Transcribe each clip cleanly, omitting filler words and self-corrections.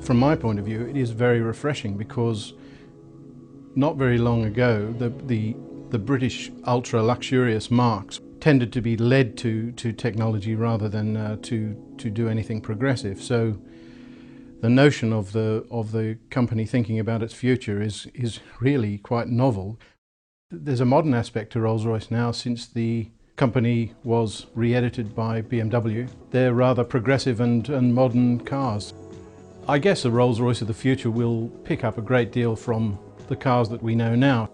From my point of view, it is very refreshing because not very long ago, the British ultra-luxurious marques tended to be led to technology rather than to do anything progressive. So the notion of the company thinking about its future is really quite novel. There's a modern aspect to Rolls-Royce now since the company was re-edited by BMW. They're rather progressive and modern cars. I guess the Rolls-Royce of the future will pick up a great deal from the cars that we know now.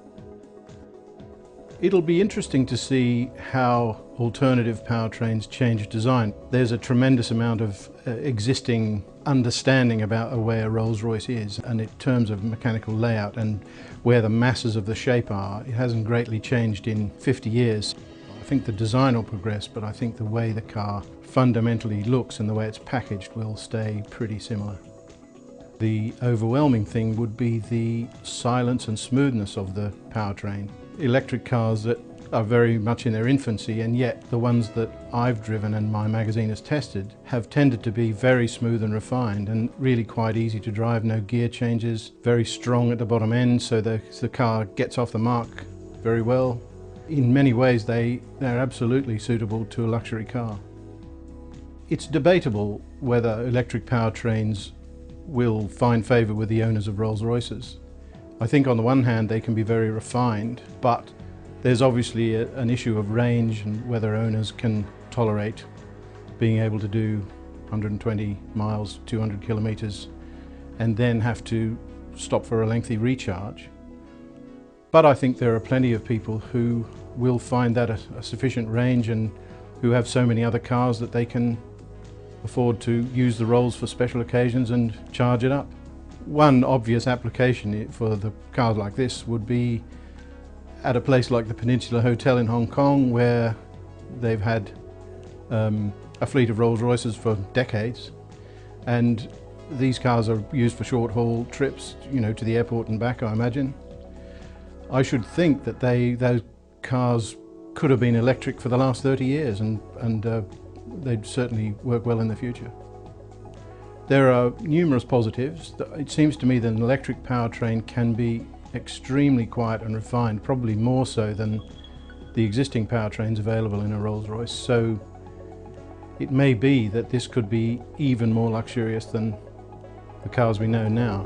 It'll be interesting to see how alternative powertrains change design. There's a tremendous amount of existing understanding about where Rolls-Royce is, and in terms of mechanical layout and where the masses of the shape are, it hasn't greatly changed in 50 years. I think the design will progress, but I think the way the car fundamentally looks and the way it's packaged will stay pretty similar. The overwhelming thing would be the silence and smoothness of the powertrain. Electric cars that are very much in their infancy, and yet the ones that I've driven and my magazine has tested have tended to be very smooth and refined and really quite easy to drive, no gear changes, very strong at the bottom end, so the car gets off the mark very well. In many ways they're absolutely suitable to a luxury car. It's debatable whether electric powertrains will find favour with the owners of Rolls-Royces. I think on the one hand they can be very refined, but there's obviously an issue of range and whether owners can tolerate being able to do 120 miles, 200 kilometres and then have to stop for a lengthy recharge. But I think there are plenty of people who will find that a sufficient range and who have so many other cars that they can afford to use the Rolls for special occasions and charge it up. One obvious application for the cars like this would be at a place like the Peninsula Hotel in Hong Kong, where they've had a fleet of Rolls-Royces for decades, and these cars are used for short-haul trips, to the airport and back, I imagine. I should think that those cars could have been electric for the last 30 years and they'd certainly work well in the future. There are numerous positives. It seems to me that an electric powertrain can be extremely quiet and refined, probably more so than the existing powertrains available in a Rolls-Royce. So it may be that this could be even more luxurious than the cars we know now.